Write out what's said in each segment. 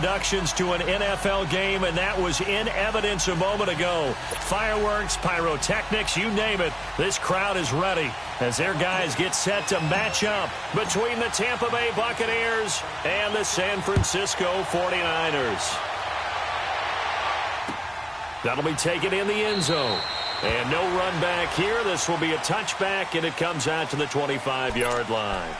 introductions to an NFL game, and that was in evidence a moment ago. Fireworks, pyrotechnics, you name it. This crowd is ready as their guys get set to match up between the Tampa Bay Buccaneers and the San Francisco 49ers. That'll be taken in the end zone. And no run back here. This will be a touchback, and it comes out to the 25-yard line.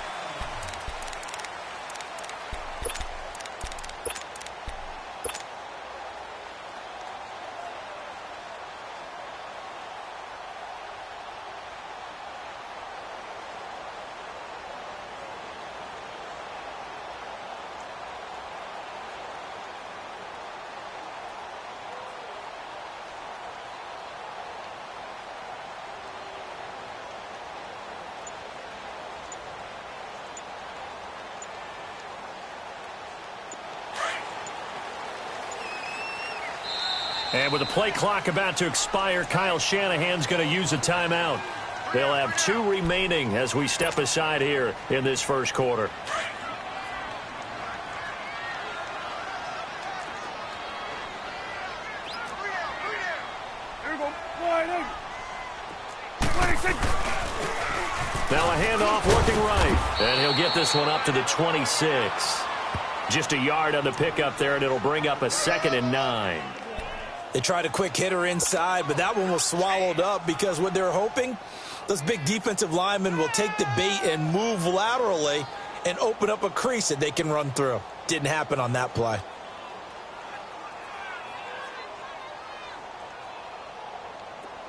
And with the play clock about to expire, Kyle Shanahan's going to use a timeout. They'll have 2 remaining as we step aside here in this first quarter. Now a handoff working right. And he'll get this one up to the 26. Just a yard on the pickup there, and it'll bring up a 2nd and 9. They tried a quick hitter inside, but that one was swallowed up because what they're hoping, those big defensive linemen will take the bait and move laterally and open up a crease that they can run through. Didn't happen on that play.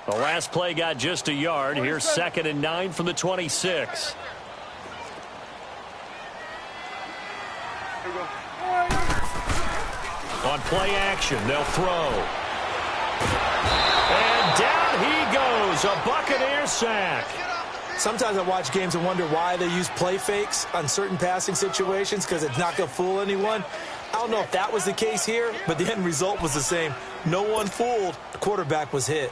The last play got just a yard. Here's 2nd and 9 from the 26. On play action, they'll throw. And down he goes, a Buccaneer sack. Sometimes I watch games and wonder why they use play fakes on certain passing situations, because it's not going to fool anyone. I don't know if that was the case here, but the end result was the same. No one fooled. The quarterback was hit.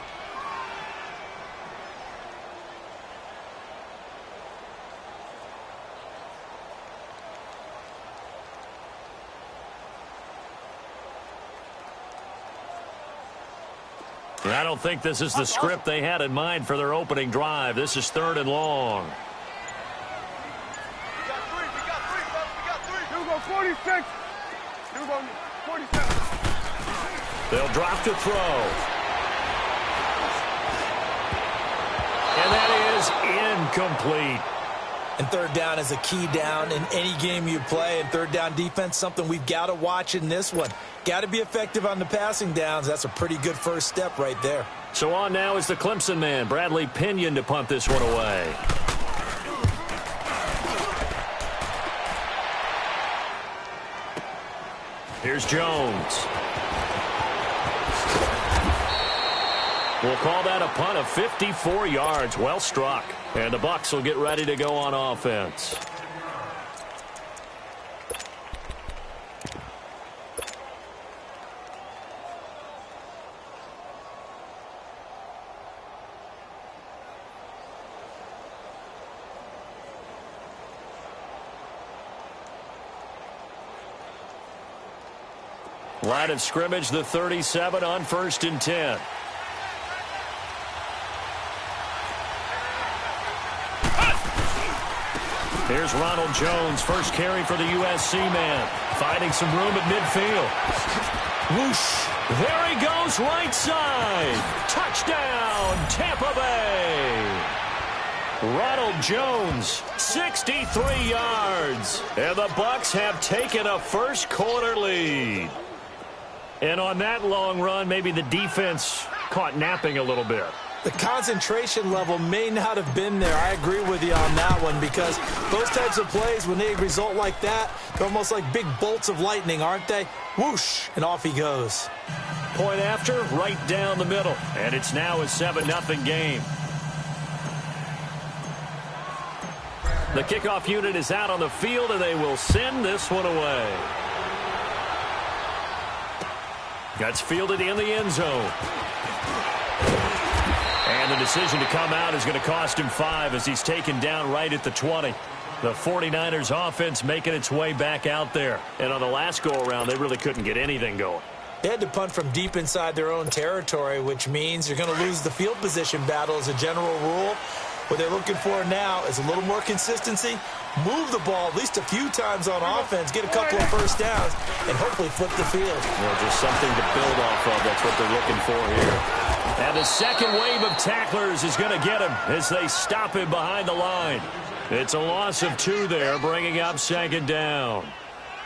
I don't think this is the script they had in mind for their opening drive. This is 3rd and long. We got 3. We got 3. You go 46. You go 47. They'll drop to throw. And that is incomplete. And 3rd down is a key down in any game you play. And 3rd down defense, something we've got to watch in this one. Got to be effective on the passing downs. That's a pretty good first step right there. So on now is the Clemson man, Bradley Pinion, to punt this one away. Here's Jones. We'll call that a punt of 54 yards. Well struck. And the Bucs will get ready to go on offense. Line of scrimmage, the 37 on 1st and 10. Here's Ronald Jones, first carry for the USC man. Finding some room at midfield. Whoosh. There he goes, right side. Touchdown, Tampa Bay. Ronald Jones, 63 yards. And the Bucs have taken a first quarter lead. And on that long run, maybe the defense caught napping a little bit. The concentration level may not have been there. I agree with you on that one, because those types of plays, when they result like that, they're almost like big bolts of lightning, aren't they? Whoosh, and off he goes. Point after, right down the middle. And it's now a 7-0 game. The kickoff unit is out on the field, and they will send this one away. That's fielded in the end zone. And the decision to come out is going to cost him 5 as he's taken down right at the 20. The 49ers offense making its way back out there. And on the last go-around, they really couldn't get anything going. They had to punt from deep inside their own territory, which means you're going to lose the field position battle as a general rule. What they're looking for now is a little more consistency, move the ball at least a few times on offense, get a couple of first downs, and hopefully flip the field. Well, just something to build off of. That's what they're looking for here. And the second wave of tacklers is going to get him as they stop him behind the line. It's a loss of 2 there, bringing up second down.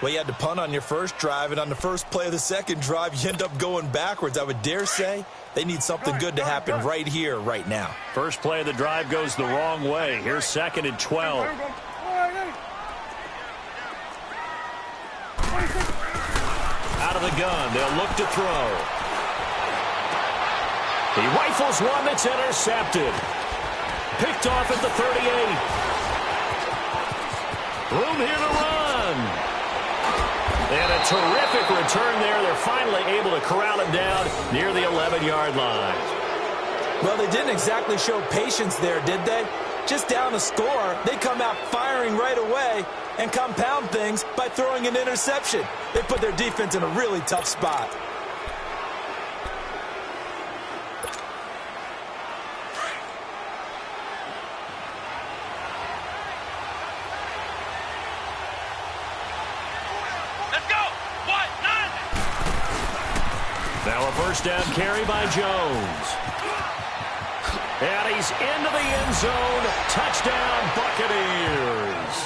Well, you had to punt on your first drive, and on the first play of the second drive, you end up going backwards. I would dare say they need something good to happen right here, right now. First play of the drive goes the wrong way. Here's 2nd and 12. Out of the gun, they'll look to throw. He rifles one that's intercepted. Picked off at the 38. Room here to run. And a terrific return there. They're finally able to corral him down near the 11-yard line. Well, they didn't exactly show patience there, did they? Just down a score, they come out firing right away and compound things by throwing an interception. They put their defense in a really tough spot. Now a first down carry by Jones. And he's into the end zone. Touchdown, Buccaneers.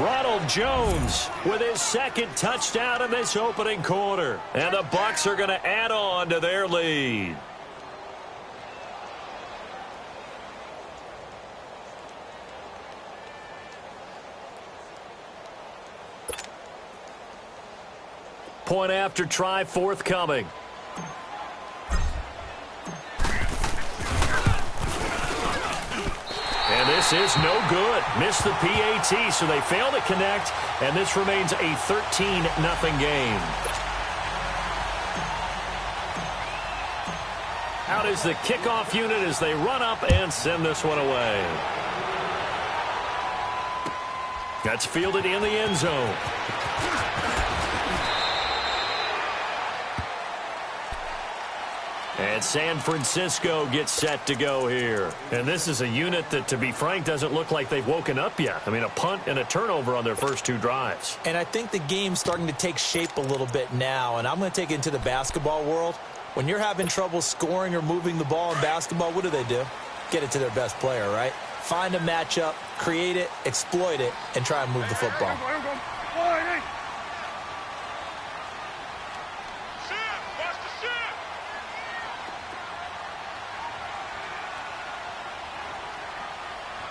Ronald Jones with his 2nd touchdown in this opening quarter. And the Bucs are going to add on to their lead. Point after try forthcoming. And this is no good. Missed the PAT, so they fail to connect, and this remains a 13-0 game. Out is the kickoff unit as they run up and send this one away. That's fielded in the end zone. And San Francisco gets set to go here. And this is a unit that, to be frank, doesn't look like they've woken up yet. I mean, a punt and a turnover on their first 2 drives. And I think the game's starting to take shape a little bit now. And I'm going to take it into the basketball world. When you're having trouble scoring or moving the ball in basketball, what do? Get it to their best player, right? Find a matchup, create it, exploit it, and try and move the football.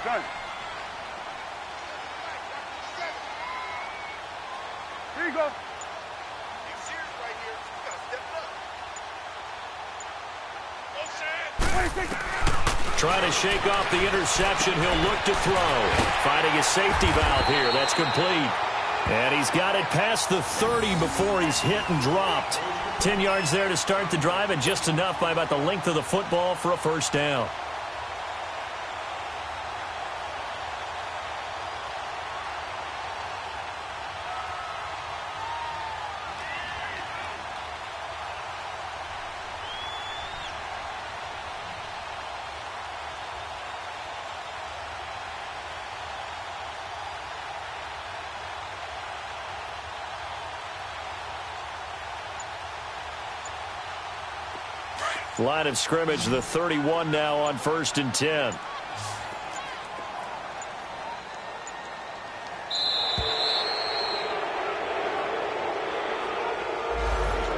Done. Here you go. You serious right here? You gotta step it up. Trying to shake off the interception. He'll look to throw. Finding a safety valve here. That's complete. And he's got it past the 30 before he's hit and dropped. 10 yards there to start the drive, and just enough by about the length of the football for a first down. Line of scrimmage, the 31 now on 1st and 10.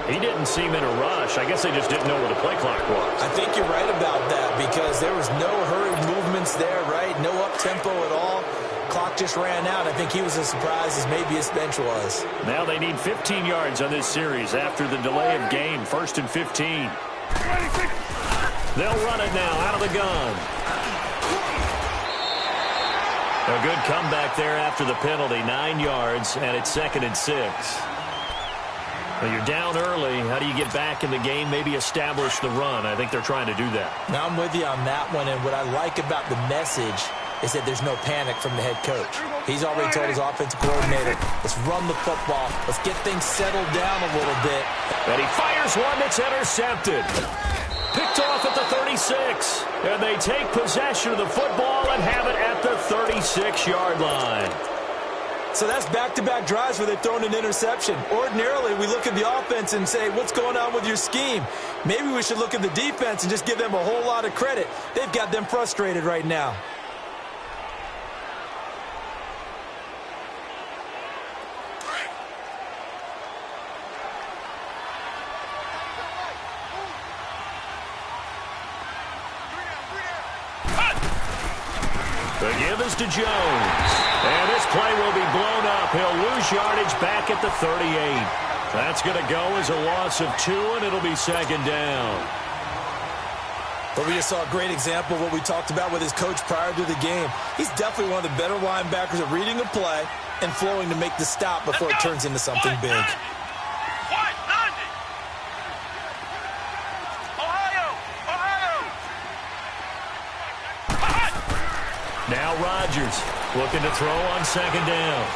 He didn't seem in a rush. I guess they just didn't know where the play clock was. I think you're right about that because there was no hurried movements there, right? No up-tempo at all. Clock just ran out. I think he was as surprised as maybe his bench was. Now they need 15 yards on this series after the delay of game. 1st and 15. They'll run it now out of the gun. A good comeback there after the penalty. 9 yards, and it's 2nd and 6. Well, you're down early. How do you get back in the game? Maybe establish the run. I think they're trying to do that. Now I'm with you on that one, and what I like about the message is that there's no panic from the head coach. He's already told his offensive coordinator, let's run the football. Let's get things settled down a little bit. And he fires one that's intercepted. Picked off at the 36. And they take possession of the football and have it at the 36-yard line. So that's back-to-back drives where they've thrown an interception. Ordinarily, we look at the offense and say, what's going on with your scheme? Maybe we should look at the defense and just give them a whole lot of credit. They've got them frustrated right now. The give is to Jones. And this play will be blown up. He'll lose yardage back at the 38. That's going to go as a loss of 2, and it'll be second down. But we just saw a great example of what we talked about with his coach prior to the game. He's definitely one of the better linebackers at reading a play and flowing to make the stop before it turns into something big. Now Rodgers looking to throw on second down.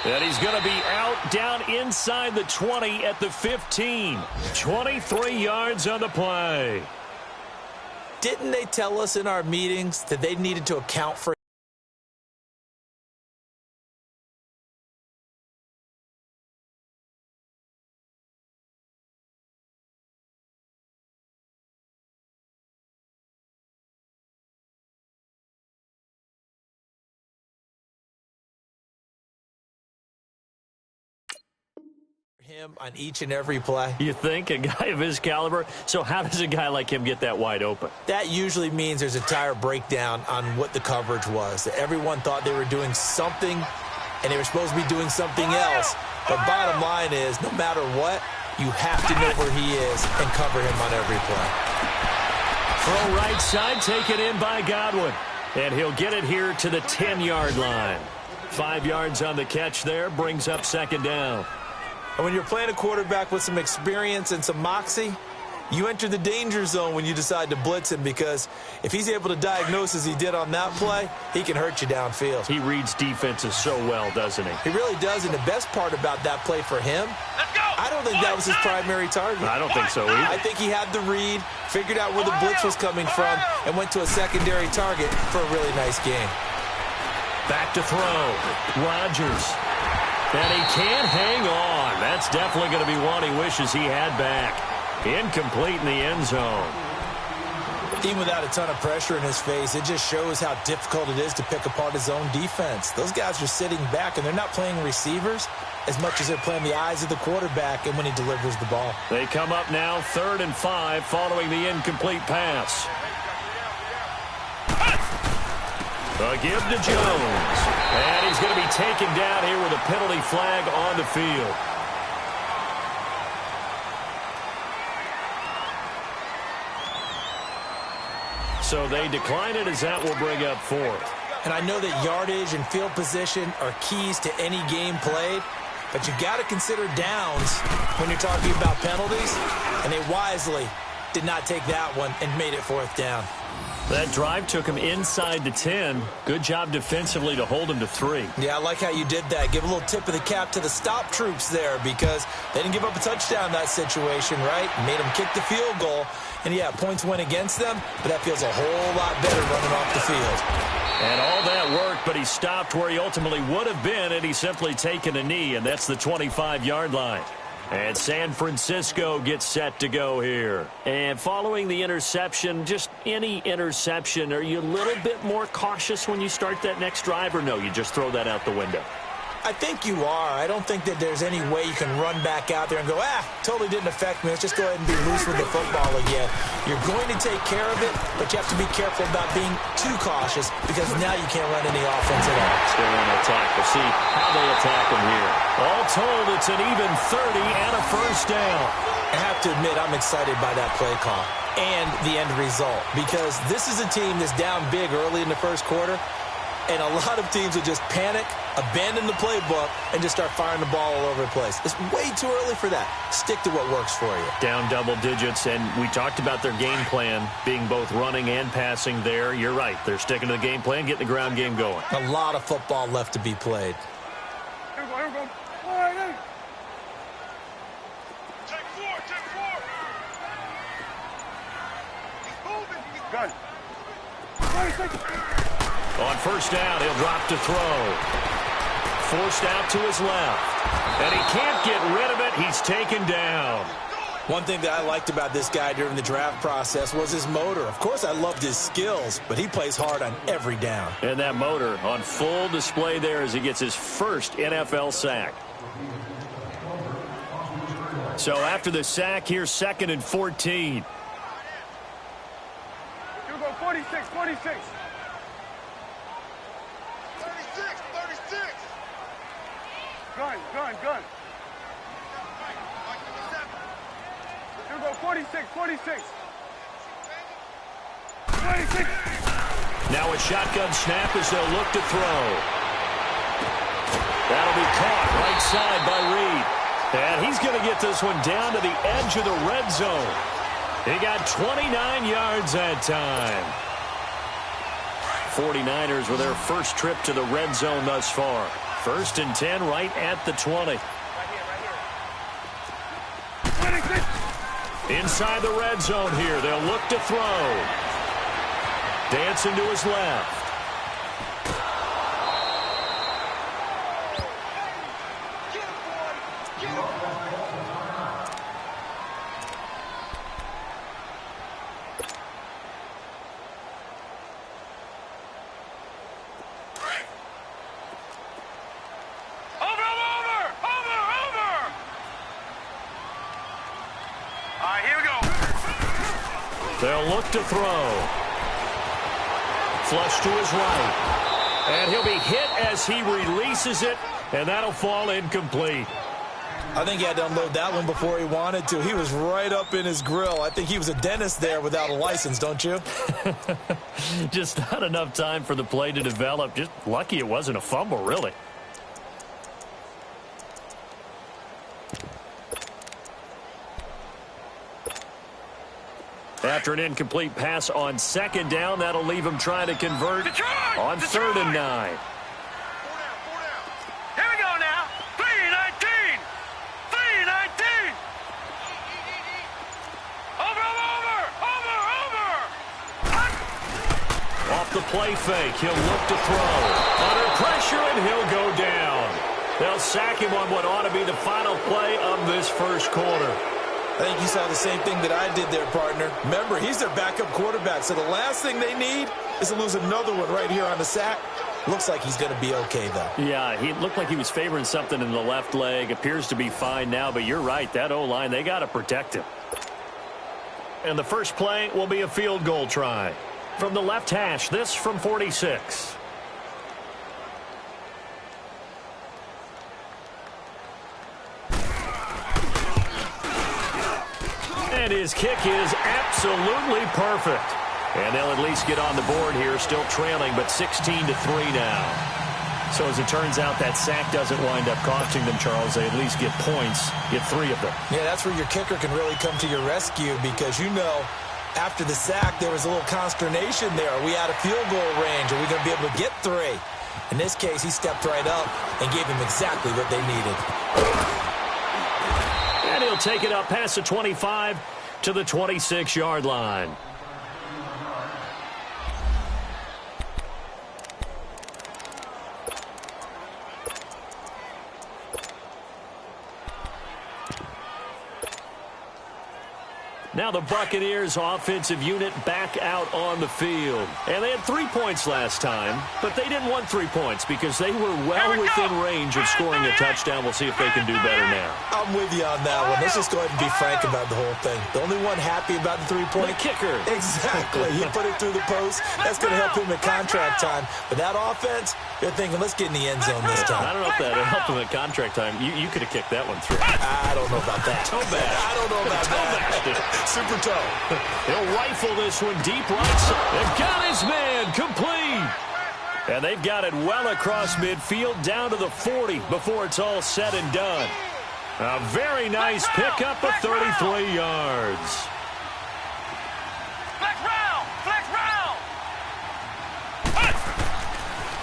And he's going to be out down inside the 20 at the 15. 23 yards on the play. Didn't they tell us in our meetings that they needed to account for him on each and every play? You think? A guy of his caliber? So how does a guy like him get that wide open? That usually means there's a tire breakdown on what the coverage was. Everyone thought they were doing something, and they were supposed to be doing something else. But bottom line is, no matter what, you have to know where he is and cover him on every play. Throw right side, taken in by Godwin. And he'll get it here to the 10-yard line. 5 yards on the catch there, brings up second down. And when you're playing a quarterback with some experience and some moxie, you enter the danger zone when you decide to blitz him, because if he's able to diagnose as he did on that play, he can hurt you downfield. He reads defenses so well, doesn't he? He really does, and the best part about that play for him, I don't think that was his primary target. I don't think so either. I think he had the read, figured out where the blitz was coming from, and went to a secondary target for a really nice game. Back to throw. Rodgers. And he can't hang on. That's definitely going to be one he wishes he had back. Incomplete in the end zone. Even without a ton of pressure in his face, it just shows how difficult it is to pick apart his own defense. Those guys are sitting back, and they're not playing receivers as much as they're playing the eyes of the quarterback and when he delivers the ball. They come up now 3rd and 5 following the incomplete pass. A give to Jones. And he's going to be taken down here with a penalty flag on the field. So they decline it, as that will bring up 4th. And I know that yardage and field position are keys to any game played, but you got to consider downs when you're talking about penalties, and they wisely did not take that one and made it 4th down. That drive took him inside the 10. Good job defensively to hold him to 3. Yeah, I like how you did that. Give a little tip of the cap to the stop troops there, because they didn't give up a touchdown in that situation, right? Made them kick the field goal. And, yeah, points went against them, but that feels a whole lot better running off the field. And all that worked, but he stopped where he ultimately would have been, and he's simply taken a knee, and that's the 25-yard line. And San Francisco gets set to go here. And following the interception, just any interception, are you a little bit more cautious when you start that next drive, or no, you just throw that out the window? I think you are. I don't think that there's any way you can run back out there and go, totally didn't affect me. Let's just go ahead and be loose with the football again. You're going to take care of it, but you have to be careful about being too cautious, because now you can't run any offense at all. Still want to attack. We'll see how they attack him here. All told, it's an even 30 and a 1st down. I have to admit, I'm excited by that play call and the end result, because this is a team that's down big early in the 1st quarter. And a lot of teams will just panic, abandon the playbook, and just start firing the ball all over the place. It's way too early for that. Stick to what works for you. Down double digits, and we talked about their game plan being both running and passing there. You're right. They're sticking to the game plan, getting the ground game going. A lot of football left to be played. Here we go, here we go. All right, hey. Take four. He's moving. Gun. 20 seconds. On first down, he'll drop to throw. Forced out to his left. And he can't get rid of it. He's taken down. One thing that I liked about this guy during the draft process was his motor. Of course, I loved his skills, but he plays hard on every down. And that motor on full display there as he gets his first NFL sack. So after the sack, here's 2nd and 14. Here we go, 46. 36. Gun. Here we go, 46. 26. Now a shotgun snap as they'll look to throw. That'll be caught right side by Reed. And he's going to get this one down to the edge of the red zone. He got 29 yards that time. 49ers with their first trip to the red zone thus far. 1st and 10 right at the 20. Inside the red zone here. They'll look to throw. Dancing to his left. They'll look to throw. Flush to his right. And he'll be hit as he releases it, and that'll fall incomplete. I think he had to unload that one before he wanted to. He was right up in his grill. I think he was a dentist there without a license, don't you? Just not enough time for the play to develop. Just lucky it wasn't a fumble, really. After an incomplete pass on 2nd down, that'll leave him trying to convert on 3rd and 9. Here we go now. 3-19. 3-19. Over. Off the play fake, he'll look to throw. Under pressure, and he'll go down. They'll sack him on what ought to be the final play of this first quarter. I think you saw the same thing that I did there, partner. Remember, he's their backup quarterback, so the last thing they need is to lose another one right here on the sack. Looks like he's going to be okay, though. Yeah, he looked like he was favoring something in the left leg. Appears to be fine now, but you're right. That O-line, they got to protect him. And the first play will be a field goal try. From the left hash, this from 46. And his kick is absolutely perfect. And they'll at least get on the board here, still trailing, but 16-3 now. So as it turns out, that sack doesn't wind up costing them, Charles. They at least get points, get 3 of them. Yeah, that's where your kicker can really come to your rescue because, you know, after the sack, there was a little consternation there. Are we out of field goal range? Are we going to be able to get 3? In this case, he stepped right up and gave them exactly what they needed. And he'll take it up past the 25 to the 26-yard line. Now the Buccaneers offensive unit back out on the field. And they had 3 points last time, but they didn't want 3 points because they were well within range of scoring a touchdown. We'll see if they can do better now. I'm with you on that one. Let's just go ahead and be frank about the whole thing. The only one happy about the 3-point kicker. Exactly. He put it through the post. That's going to help him at contract time. But that offense, they're thinking, let's get in the end zone this time. I don't know if that helped him at contract time. You could have kicked that one through. I don't know about that. Toe bash. I don't know about that. Super toe. He'll rifle this one deep right side. They've got his man complete. And they've got it well across midfield down to the 40 before it's all said and done. A very nice pickup of 33 yards.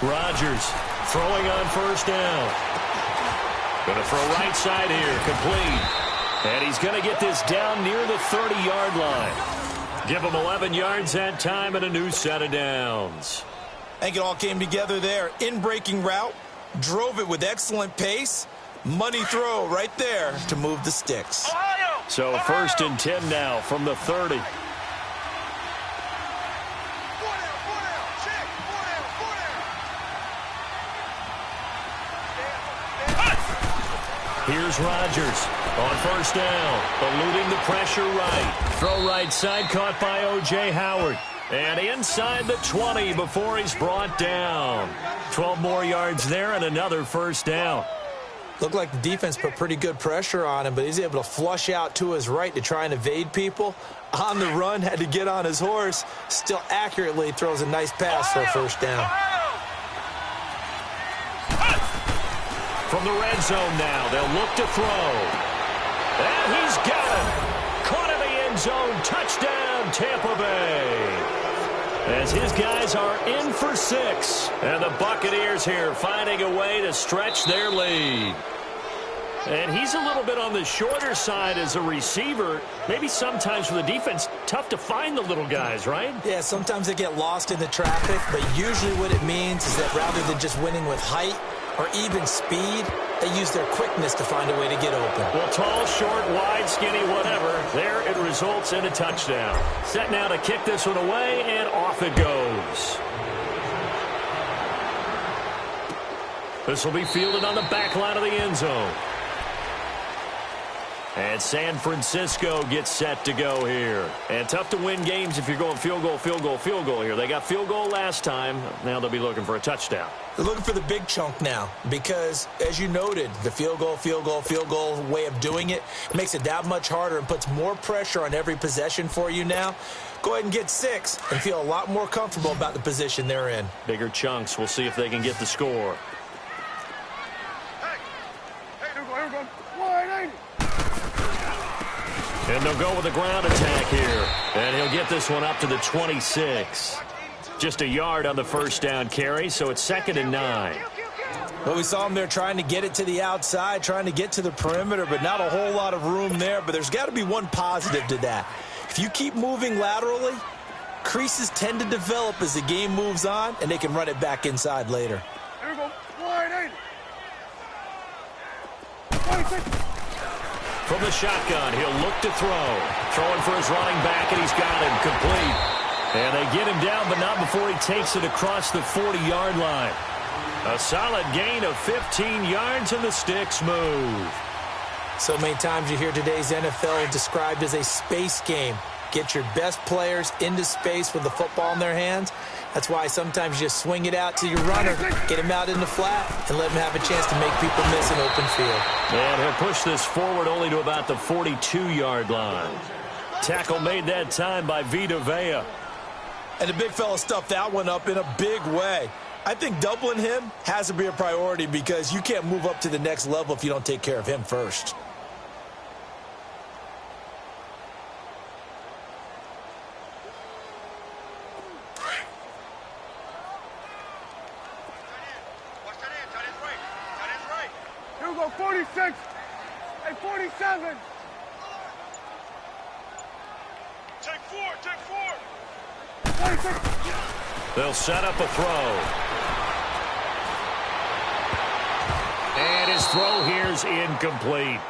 Rodgers throwing on first down. Going to throw right side here, complete. And he's going to get this down near the 30-yard line. Give him 11 yards that time and a new set of downs. I think it all came together there. In-breaking route, drove it with excellent pace. Money throw right there to move the sticks. So 1st and 10 now from the 30. Here's Rodgers on first down, eluding the pressure right. Throw right side caught by O.J. Howard. And inside the 20 before he's brought down. 12 more yards there and another first down. Looked like the defense put pretty good pressure on him, but he's able to flush out to his right to try and evade people. On the run, had to get on his horse. Still accurately throws a nice pass for a first down. From the red zone now, they'll look to throw. And he's got it. Caught in the end zone. Touchdown, Tampa Bay. As his guys are in for 6. And the Buccaneers here finding a way to stretch their lead. And he's a little bit on the shorter side as a receiver. Maybe sometimes for the defense, tough to find the little guys, right? Yeah, sometimes they get lost in the traffic, but usually what it means is that rather than just winning with height or even speed, they use their quickness to find a way to get open. Well, tall, short, wide, skinny, whatever, there it results in a touchdown. Set now to kick this one away, and off it goes. This will be fielded on the back line of the end zone. And San Francisco gets set to go here. And tough to win games if you're going field goal, field goal, field goal here. They got field goal last time. Now they'll be looking for a touchdown. They're looking for the big chunk now because, as you noted, the field goal way of doing it makes it that much harder and puts more pressure on every possession for you now. Go ahead and get 6 and feel a lot more comfortable about the position they're in. Bigger chunks. We'll see if they can get the score. And they'll go with a ground attack here. And he'll get this one up to the 26. Just a yard on the first down carry, so it's 2nd and 9. Well, we saw him there trying to get it to the outside, trying to get to the perimeter, but not a whole lot of room there. But there's got to be one positive to that. If you keep moving laterally, creases tend to develop as the game moves on, and they can run it back inside later. Here we go. 26. From the shotgun, he'll look to throw. Throwing for his running back, and he's got him complete. And they get him down, but not before he takes it across the 40-yard line. A solid gain of 15 yards, and the sticks move. So many times you hear today's NFL described as a space game. Get your best players into space with the football in their hands. That's why sometimes you just swing it out to your runner, get him out in the flat, and let him have a chance to make people miss an open field. And he'll push this forward only to about the 42-yard line. Tackle made that time by Vita Vea. And the big fella stuffed that one up in a big way. I think doubling him has to be a priority because you can't move up to the next level if you don't take care of him first. Here we go, 46. Hey, 47. Take 4, take 4. 26. They'll set up a throw. And his throw here's incomplete.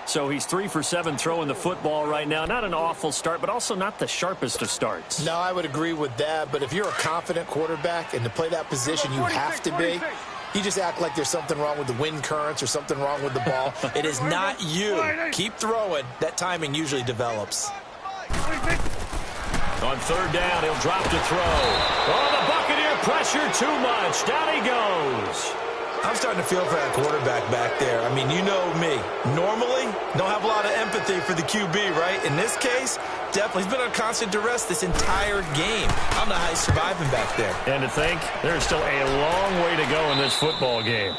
So he's 3 for 7 throwing the football right now. Not an awful start, but also not the sharpest of starts. No, I would agree with that. But if you're a confident quarterback and to play that position, you have to be. You just act like there's something wrong with the wind currents or something wrong with the ball. It is not you. Keep throwing. That timing usually develops. On 3rd down, he'll drop to throw. Oh, the Buccaneer pressure too much. Down he goes. I'm starting to feel for that quarterback back there. I mean, you know me. Normally, don't have a lot of empathy for the QB, right? In this case, definitely. He's been on constant duress this entire game. I don't know how he's surviving back there. And to think, there's still a long way to go in this football game.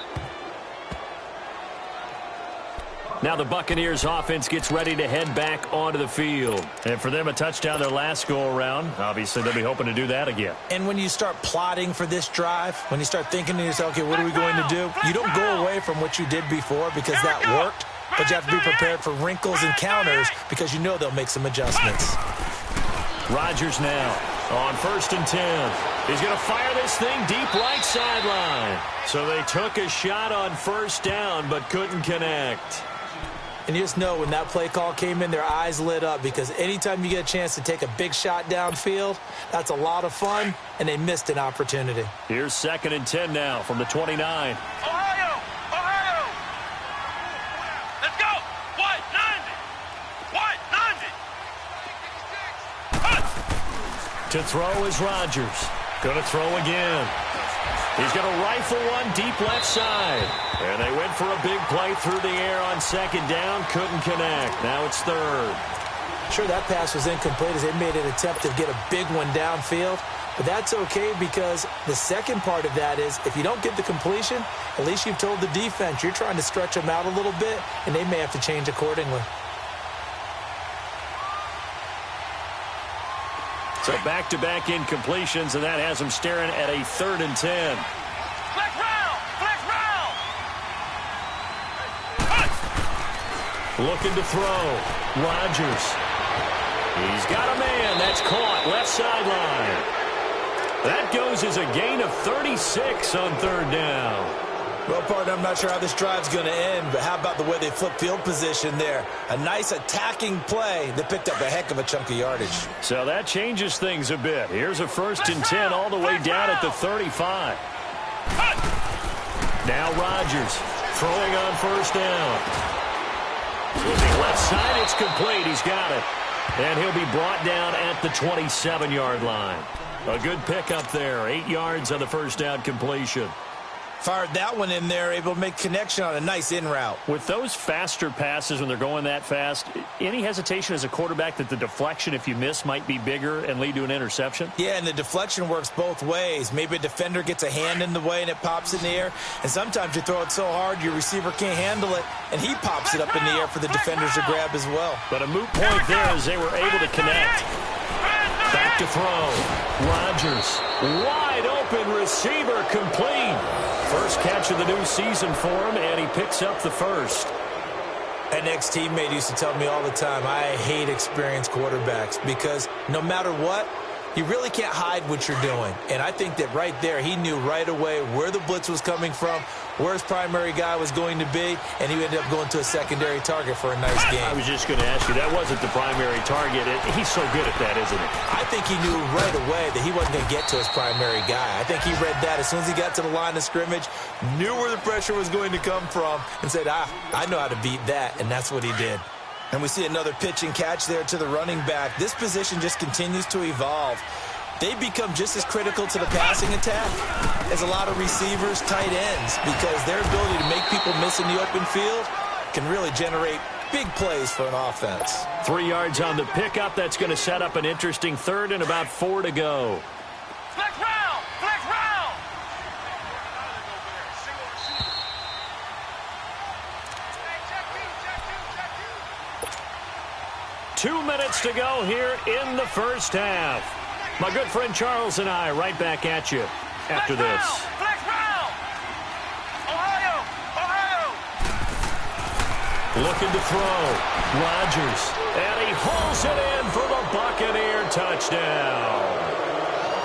Now the Buccaneers offense gets ready to head back onto the field. And for them, a touchdown their last go-around. Obviously, they'll be hoping to do that again. And when you start plotting for this drive, when you start thinking to yourself, okay, what are we going to do? You don't go away from what you did before because that worked, but you have to be prepared for wrinkles and counters because you know they'll make some adjustments. Rodgers now on 1st and 10. He's going to fire this thing deep right sideline. So they took a shot on 1st down but couldn't connect. And you just know when that play call came in, their eyes lit up because anytime you get a chance to take a big shot downfield, that's a lot of fun, and they missed an opportunity. Here's 2nd and 10 now from the 29. Ohio! Ohio! Let's go! White, 90! White, 90! To throw is Rodgers. Going to throw again. He's going to rifle one deep left side. And they went for a big play through the air on 2nd down. Couldn't connect. Now it's 3rd. Sure, that pass was incomplete as they made an attempt to get a big one downfield. But that's okay because the second part of that is if you don't get the completion, at least you've told the defense you're trying to stretch them out a little bit, and they may have to change accordingly. So back-to-back incompletions, and that has them staring at a 3rd and 10. Flex round! Flex round! Looking to throw. Rodgers. He's got a man. That's caught. Left sideline. That goes as a gain of 36 on 3rd down. Well, partner, I'm not sure how this drive's going to end, but how about the way they flip field position there? A nice attacking play that picked up a heck of a chunk of yardage. So that changes things a bit. Here's a 1st and 10 all the way down at the 35. Now Rodgers throwing on 1st down. Looking left side, it's complete. He's got it. And he'll be brought down at the 27-yard line. A good pickup there. 8 yards on the 1st down completion. Fired that one in there, able to make connection on a nice in route. With those faster passes when they're going that fast, any hesitation as a quarterback that the deflection, if you miss, might be bigger and lead to an interception? Yeah, and the deflection works both ways. Maybe a defender gets a hand in the way and it pops in the air. And sometimes you throw it so hard your receiver can't handle it, and he pops it up in the air for the defenders to grab as well. But a moot point there as they were able to connect. Back to throw. Rodgers. Wide open receiver complete. First catch of the new season for him, and he picks up the 1st. An ex-teammate used to tell me all the time, I hate experienced quarterbacks because no matter what, you really can't hide what you're doing. And I think that right there, he knew right away where the blitz was coming from, where his primary guy was going to be, and he ended up going to a secondary target for a nice game. I was just going to ask you, that wasn't the primary target. He's so good at that, isn't he? I think he knew right away that he wasn't going to get to his primary guy. I think he read that as soon as he got to the line of scrimmage, knew where the pressure was going to come from, and said, I know how to beat that, and that's what he did. And we see another pitch and catch there to the running back. This position just continues to evolve. They become just as critical to the passing attack as a lot of receivers, tight ends, because their ability to make people miss in the open field can really generate big plays for an offense. 3 yards on the pickup. That's going to set up an interesting 3rd and about 4 to go. Flex round! Flex round! 2 minutes to go here in the 1st half. My good friend Charles and I right back at you after this. Flex round! Ohio! Ohio! Looking to throw. Rodgers. And he hauls it in for the Buccaneer touchdown.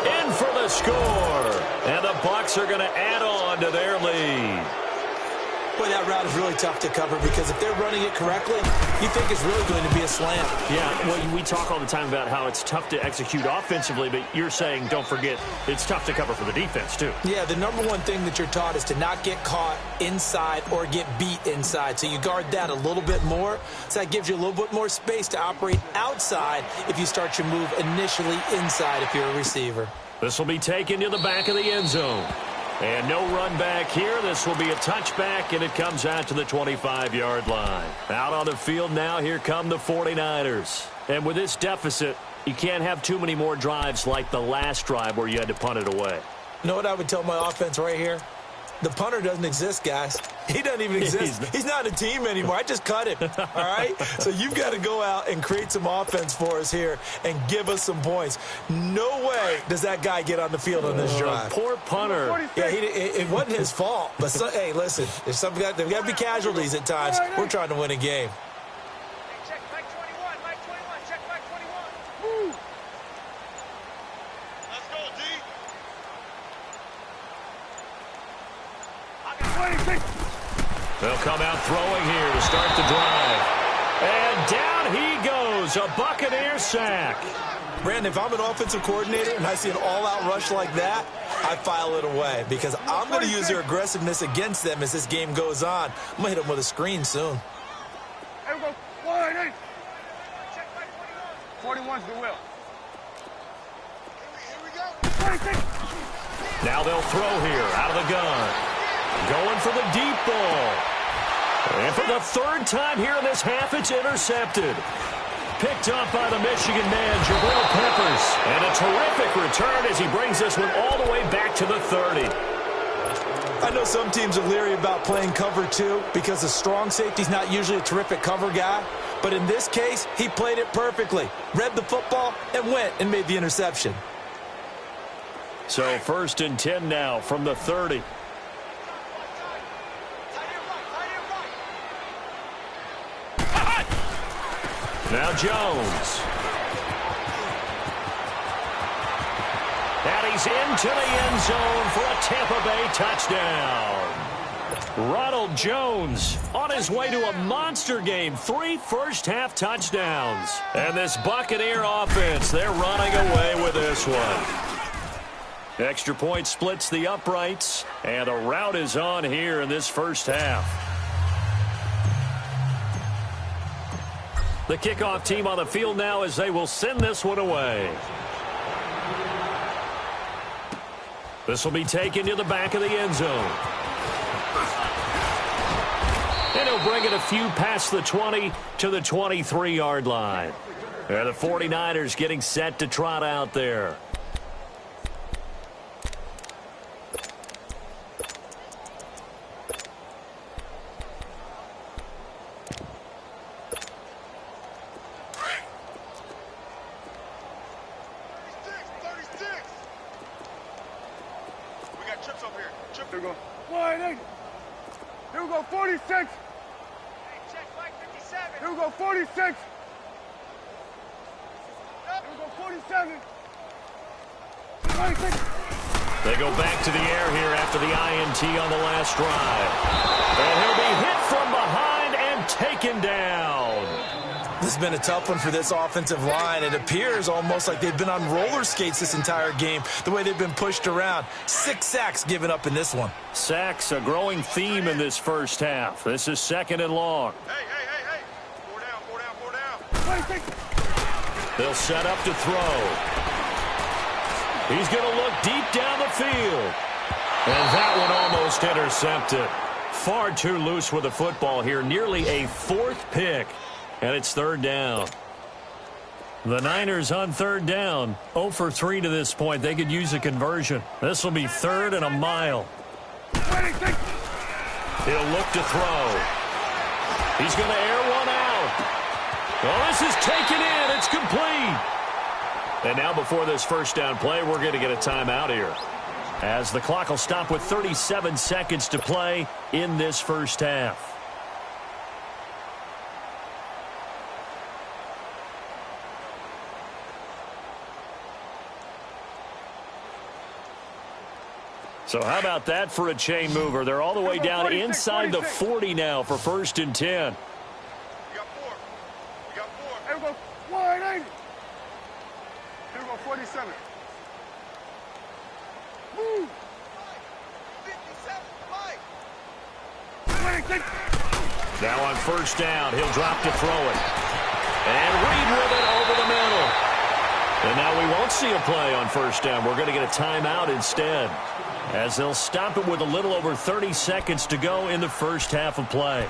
In for the score. And the Bucs are going to add on to their lead. Boy, that route is really tough to cover because if they're running it correctly, you think it's really going to be a slant. Yeah, well, we talk all the time about how it's tough to execute offensively, but you're saying, don't forget, it's tough to cover for the defense, too. Yeah, the number one thing that you're taught is to not get caught inside or get beat inside. So you guard that a little bit more. So that gives you a little bit more space to operate outside if you start your move initially inside if you're a receiver. This will be taken to the back of the end zone. And no run back here. This will be a touchback, and it comes out to the 25-yard line. Out on the field now, here come the 49ers. And with this deficit, you can't have too many more drives like the last drive where you had to punt it away. You know what I would tell my offense right here? The punter doesn't exist, guys. He doesn't even exist. He's not a team anymore. I just cut him, all right? So you've got to go out and create some offense for us here and give us some points. No way does that guy get on the field on this drive. Poor punter. Yeah, it wasn't his fault. But, hey, listen, there's got to be casualties at times. We're trying to win a game. Check back 21, back 21, check back 21. Woo! Let's go, D. I got 26. They'll come out throwing here to start the drive. And down he goes, a Buccaneer sack. Brandon, if I'm an offensive coordinator and I see an all-out rush like that, I file it away because I'm going to use their aggressiveness against them as this game goes on. I'm going to hit them with a screen soon. Here we go. 1-8. Check back 21. 41's the will. Here we go. 26. Now they'll throw here out of the gun. Going for the deep ball. And for the third time here in this half, it's intercepted. Picked up by the Michigan man, Jabril Peppers. And a terrific return as he brings this one all the way back to the 30. I know some teams are leery about playing cover 2 because the strong safety's not usually a terrific cover guy. But in this case, he played it perfectly. Read the football and went and made the interception. So 1st and 10 now from the 30. Now Jones. And he's into the end zone for a Tampa Bay touchdown. Ronald Jones on his way to a monster game. 3 first-half touchdowns. And this Buccaneer offense, they're running away with this one. Extra point splits the uprights. And a rout is on here in this first half. The kickoff team on the field now as they will send this one away. This will be taken to the back of the end zone. And he'll bring it a few past the 20 to the 23-yard line. And the 49ers getting set to trot out there. Here we go. 1-8. Here we go. 46. Hey, check back 57. Here we go. 46. Here we go. 47. 26. They go back to the air here after the INT on the last drive. And he'll be hit from behind and taken down. This has been a tough one for this offensive line. It appears almost like they've been on roller skates this entire game, the way they've been pushed around. 6 sacks given up in this one. Sacks, a growing theme in this first half. This is 2nd and long. Hey. 4 down. 26. They'll set up to throw. He's going to look deep down the field. And that one almost intercepted. Far too loose with the football here. Nearly a 4th pick. And it's 3rd down. The Niners on 3rd down. 0 for 3 to this point. They could use a conversion. This will be 3rd and a mile. 26. He'll look to throw. He's going to air one out. Well, this is taken in. It's complete. And now before this first down play, we're going to get a timeout here, as the clock will stop with 37 seconds to play in this first half. So how about that for a chain mover? They're all the way down inside the 40 now for 1st and 10. We got 4. Here we go. 1-8. Here we go. 47. Woo. 57. 26. Now on 1st down, he'll drop to throw it. And Reed with it over the middle. And now we won't see a play on 1st down. We're going to get a timeout instead. as they'll stop it with a little over 30 seconds to go in the first half of play.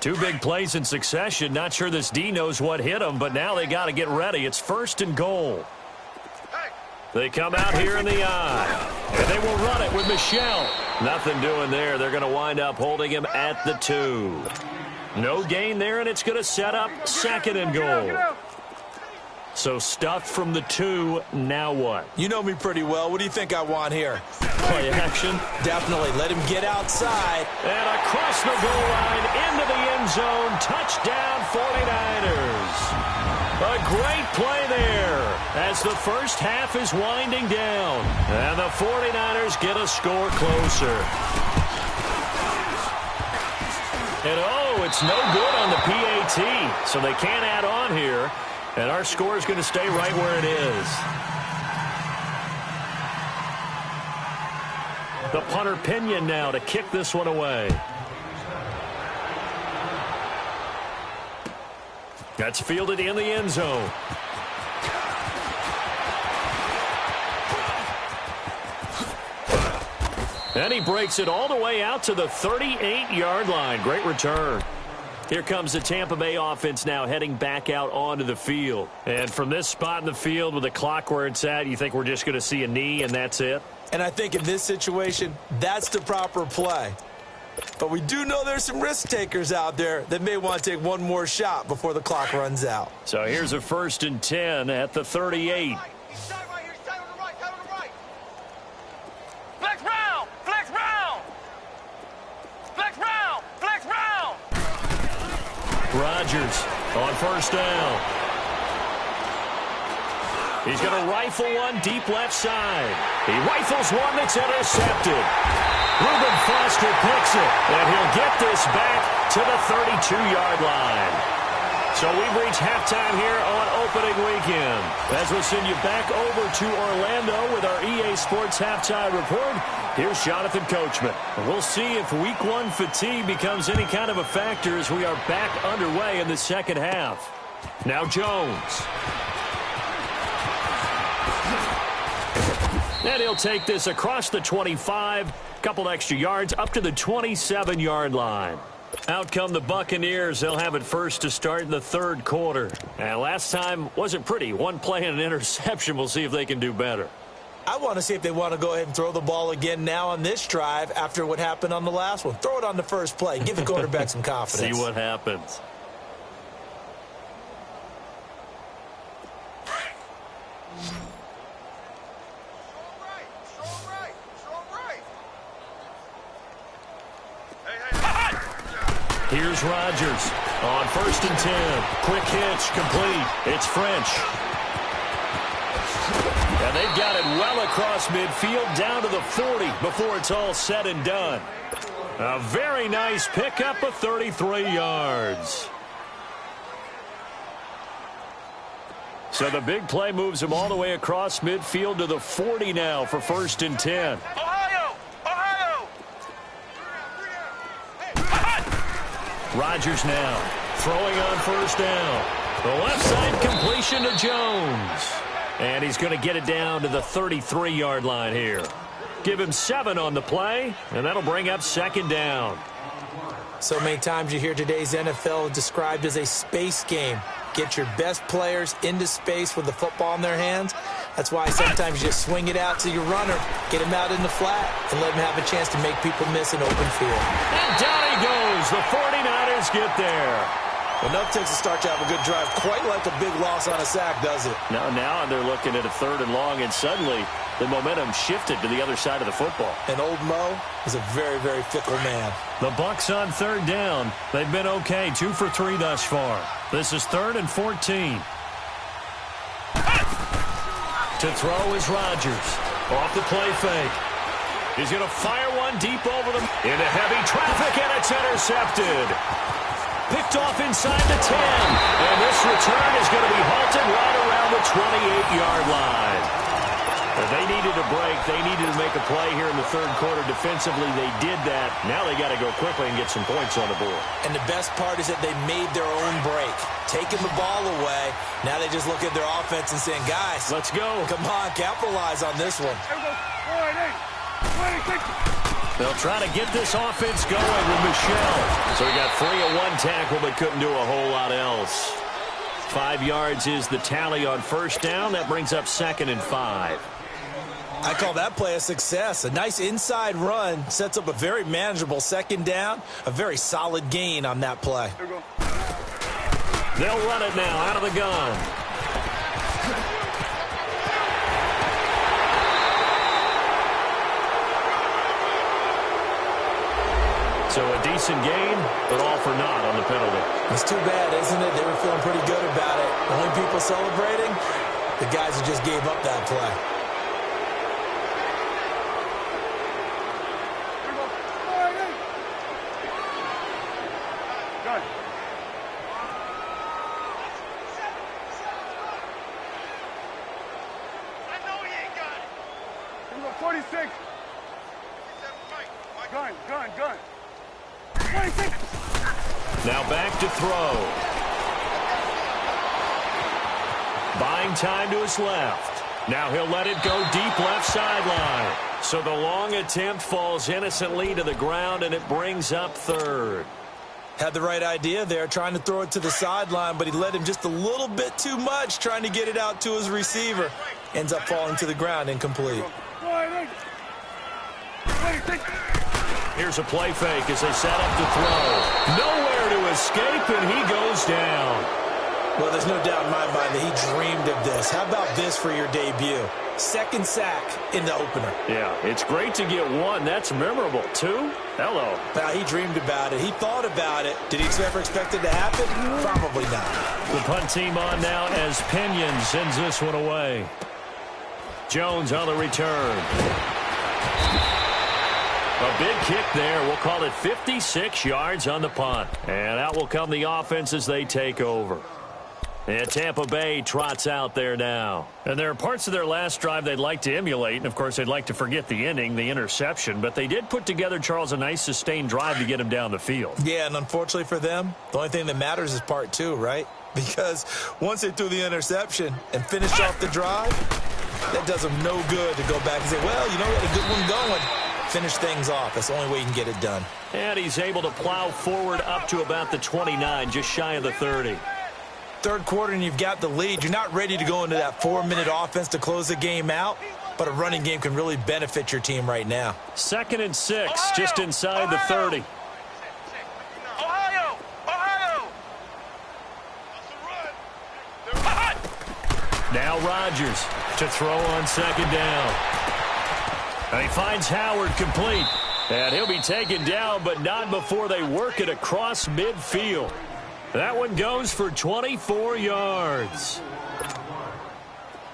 Two big plays in succession. Not sure this D knows what hit them, but now they got to get ready. It's 1st and goal. They come out here in the eye, and they will run it with Michel. Nothing doing there. They're going to wind up holding him at the 2. No gain there, and it's going to set up 2nd and goal. So stuffed from the 2, now what? You know me pretty well. What do you think I want here? Play action. Definitely. Let him get outside. And across the goal line, into the end zone. Touchdown, 49ers. A great play there as the first half is winding down. And the 49ers get a score closer. And oh, it's no good on the PAT, so they can't add on here. And our score is going to stay right where it is. The punter Pinion now to kick this one away. That's fielded in the end zone. And he breaks it all the way out to the 38-yard line. Great return. Here comes the Tampa Bay offense now heading back out onto the field. And from this spot in the field with the clock where it's at, you think we're just going to see a knee and that's it? And I think in this situation, that's the proper play. But we do know there's some risk takers out there that may want to take one more shot before the clock runs out. So here's a 1st and 10 at the 38. Flex round! Flex round! Flex round! Flex round! Rodgers on 1st down. He's going to rifle one deep left side. He rifles one that's intercepted. Reuben Foster picks it, and he'll get this back to the 32-yard line. So we've reached halftime here on opening weekend. As we'll send you back over to Orlando with our EA Sports Halftime Report, here's Jonathan Coachman. We'll see if Week 1 fatigue becomes any kind of a factor as we are back underway in the second half. Now Jones. And he'll take this across the 25, couple extra yards, up to the 27-yard line. Out come the Buccaneers. They'll have it first to start in the 3rd quarter. And last time wasn't pretty. One play and an interception. We'll see if they can do better. I want to see if they want to go ahead and throw the ball again now on this drive after what happened on the last one. Throw it on the first play. Give the quarterback some confidence. See what happens. Here's Rodgers on 1st and 10. Quick hitch, complete. It's French. And they've got it well across midfield down to the 40 before it's all said and done. A very nice pickup of 33 yards. So the big play moves him all the way across midfield to the 40 now for 1st and 10. Rodgers now throwing on 1st down. The left side completion to Jones. And he's going to get it down to the 33-yard line here. Give him 7 on the play, and that'll bring up 2nd down. So many times you hear today's NFL described as a space game. Get your best players into space with the football in their hands. That's why sometimes you just swing it out to your runner, get him out in the flat, and let him have a chance to make people miss an open field. And down he goes. The 49ers get there. Enough takes to start to have a good drive. Quite like a big loss on a sack, does it? Now they're looking at a 3rd and long, and suddenly the momentum shifted to the other side of the football. And old Mo is a very, very fickle man. The Bucs on 3rd down. They've been okay, 2 for 3 thus far. This is 3rd and 14. To throw is Rodgers. Off the play fake. He's going to fire one deep over them. Into heavy traffic, and it's intercepted. Picked off inside the 10. And this return is going to be halted right around the 28-yard line. They needed a break. They needed to make a play here in the third quarter. Defensively, they did that. Now they got to go quickly and get some points on the board. And the best part is that they made their own break. Taking the ball away. Now they just look at their offense and saying, guys, let's go. Come on, capitalize on this one. They'll try to get this offense going with Michelle. So he got 3 at one tackle, but couldn't do a whole lot else. 5 yards is the tally on first down. That brings up 2nd and 5. I call that play a success. A nice inside run sets up a very manageable second down. A very solid gain on that play. They'll run it now out of the gun. So a decent gain, but all for naught on the penalty. It's too bad, isn't it? They were feeling pretty good about it. The only people celebrating, the guys who just gave up that play. I know he ain't got it. Here we go, 46. Gun. 26. Now back to throw. Buying time to his left. Now he'll let it go deep left sideline. So the long attempt falls innocently to the ground, and it brings up 3rd. Had the right idea there, trying to throw it to the sideline, but he let him just a little bit too much, trying to get it out to his receiver. Ends up falling to the ground, incomplete. Here's a play fake as they set up to throw. Nowhere to escape, and he goes down. Well, there's no doubt in my mind that he dreamed of this. How about this for your debut? 2nd sack in the opener. Yeah, it's great to get 1. That's memorable. 2? Hello. Now, he dreamed about it. He thought about it. Did he ever expect it to happen? Probably not. The punt team on now as Pinion sends this one away. Jones on the return. A big kick there. We'll call it 56 yards on the punt. And out will come the offense as they take over. And Tampa Bay trots out there now. And there are parts of their last drive they'd like to emulate. And, of course, they'd like to forget the ending, the interception. But they did put together, Charles, a nice sustained drive to get him down the field. Yeah, and unfortunately for them, the only thing that matters is part 2, right? Because once they threw the interception and finished off the drive, that does them no good to go back and say, well, you know, we had a good one going. Finish things off. That's the only way you can get it done. And he's able to plow forward up to about the 29, just shy of the 30. Third quarter and you've got the lead. You're not ready to go into that 4-minute offense to close the game out, but a running game can really benefit your team right now. 2nd and 6, just inside the 30. Ohio! Now Rodgers to throw on 2nd down. And he finds Howard complete. And he'll be taken down, but not before they work it across midfield. That one goes for 24 yards.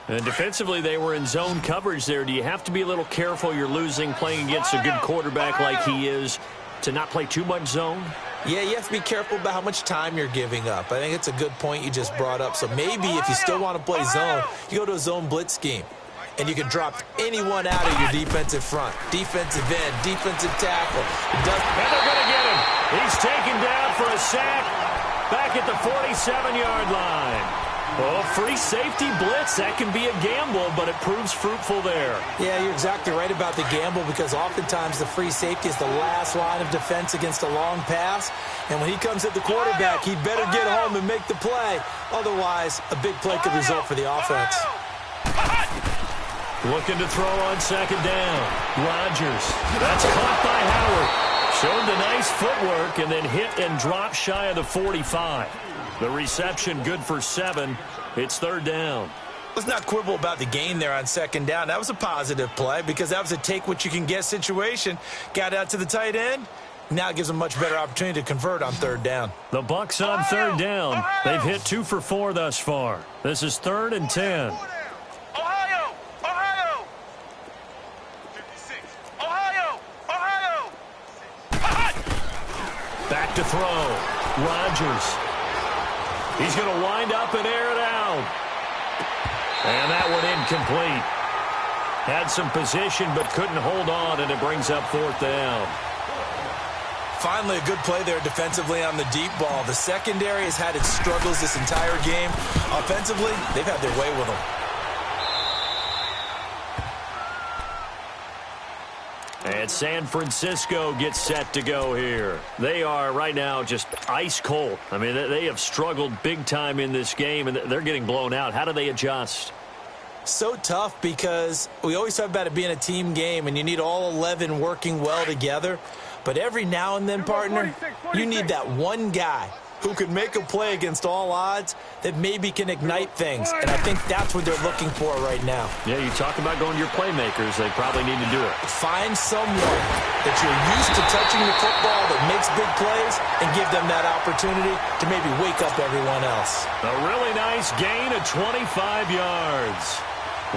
And defensively, they were in zone coverage there. Do you have to be a little careful? You're losing playing against a good quarterback like he is to not play too much zone? Yeah, you have to be careful about how much time you're giving up. I think it's a good point you just brought up. So maybe if you still want to play zone, you go to a zone blitz scheme. And you can drop anyone out of your defensive front. Defensive end, defensive tackle. And they're going to get him. He's taken down for a sack back at the 47-yard line. Oh, free safety blitz. That can be a gamble, but it proves fruitful there. Yeah, you're exactly right about the gamble because oftentimes the free safety is the last line of defense against a long pass. And when he comes at the quarterback, he'd better get home and make the play. Otherwise, a big play could result for the offense. Looking to throw on 2nd down. Rodgers. That's caught by Howard. Showed the nice footwork and then hit and dropped shy of the 45. The reception good for 7. It's 3rd down. Let's not quibble about the gain there on 2nd down. That was a positive play because that was a take-what-you-can-get situation. Got out to the tight end. Now it gives them a much better opportunity to convert on 3rd down. The Bucs on 3rd down. They've hit 2 for 4 thus far. This is 3rd and 10. Back to throw. Rodgers. He's going to wind up and air it out. And that one incomplete. Had some position but couldn't hold on, and it brings up 4th down. Finally, a good play there defensively on the deep ball. The secondary has had its struggles this entire game. Offensively, they've had their way with them. And San Francisco gets set to go here. They are right now just ice cold. I mean, they have struggled big time in this game, and they're getting blown out. How do they adjust? So tough because we always talk about it being a team game, and you need all 11 working well together. But every now and then, partner, you need that one guy who can make a play against all odds that maybe can ignite things. And I think that's what they're looking for right now. Yeah, you talk about going to your playmakers. They probably need to do it. Find someone that you're used to touching the football that makes big plays and give them that opportunity to maybe wake up everyone else. A really nice gain of 25 yards.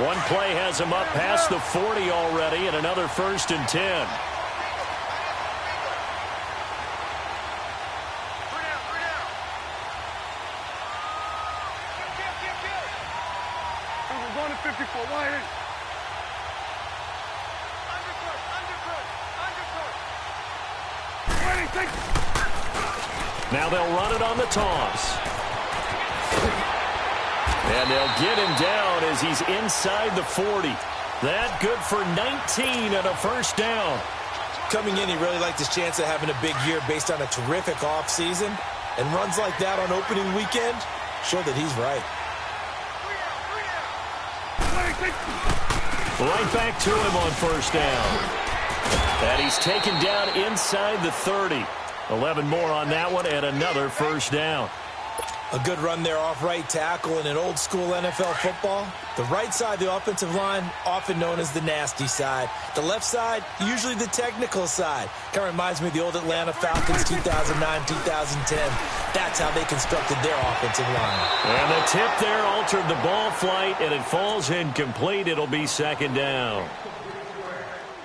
One play has him up past the 40 already, and another 1st and 10. Now they'll run it on the toss. And they'll get him down as he's inside the 40. That good for 19 and a 1st down. Coming in, he really liked his chance of having a big year based on a terrific offseason. And runs like that on opening weekend show that he's right. Right back to him on 1st down. And he's taken down inside the 30. 11 more on that one and another 1st down. A good run there off right tackle in an old-school NFL football. The right side of the offensive line, often known as the nasty side. The left side, usually the technical side. Kind of reminds me of the old Atlanta Falcons 2009-2010. That's how they constructed their offensive line. And the tip there altered the ball flight, and it falls incomplete. It'll be 2nd down.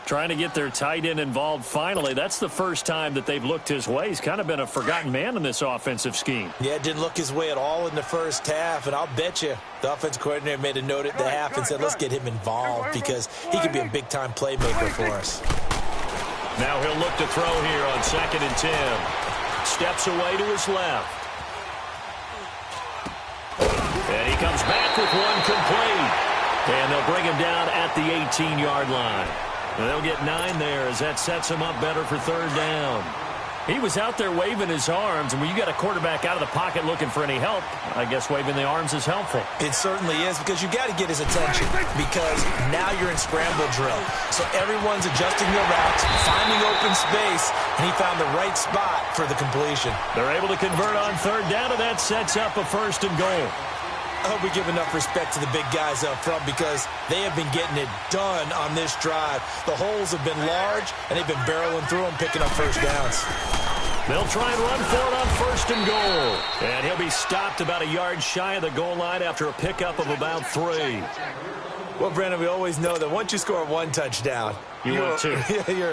Trying to get their tight end involved finally. That's the first time that they've looked his way. He's kind of been a forgotten man in this offensive scheme. Yeah, it didn't look his way at all in the first half, and I'll bet you the offensive coordinator made a note at the half and said, let's get him involved because he could be a big-time playmaker for us. Now he'll look to throw here on 2nd and 10. Steps away to his left. And he comes back with one complete. And they'll bring him down at the 18-yard line. They'll get 9 there as that sets him up better for 3rd down. He was out there waving his arms, and when you got a quarterback out of the pocket looking for any help, I guess waving the arms is helpful. It certainly is because you got to get his attention because now you're in scramble drill. So everyone's adjusting their routes, finding open space, and he found the right spot for the completion. They're able to convert on 3rd down, and that sets up a 1st and goal. I hope we give enough respect to the big guys up front because they have been getting it done on this drive. The holes have been large, and they've been barreling through them, picking up 1st downs. They'll try and run for it on 1st and goal. And he'll be stopped about a yard shy of the goal line after a pickup of about 3. Well, Brandon, we always know that once you score 1 touchdown, you're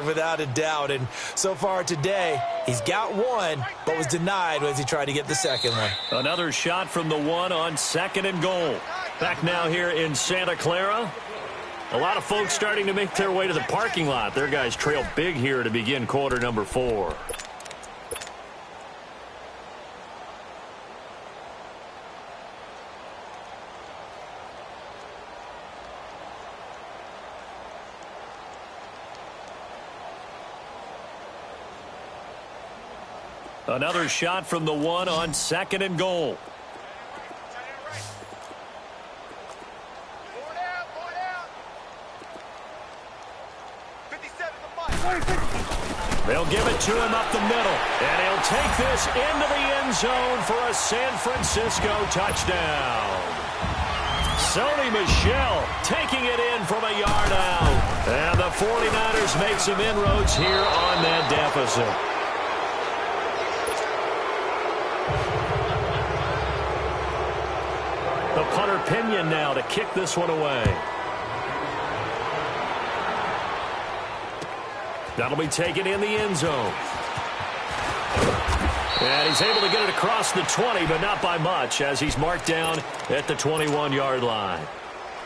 without a doubt. And so far today, he's got 1, but was denied as he tried to get the 2nd one. Another shot from the 1 on 2nd and goal. Back now here in Santa Clara. A lot of folks starting to make their way to the parking lot. Their guys trail big here to begin quarter number 4. Another shot from the 1 on 2nd and goal. They'll give it to him up the middle, and he'll take this into the end zone for a San Francisco touchdown. Sony Michel taking it in from a yard out. And the 49ers make some inroads here on that deficit. The punter Pinion now to kick this one away. That'll be taken in the end zone. And he's able to get it across the 20, but not by much, as he's marked down at the 21-yard line.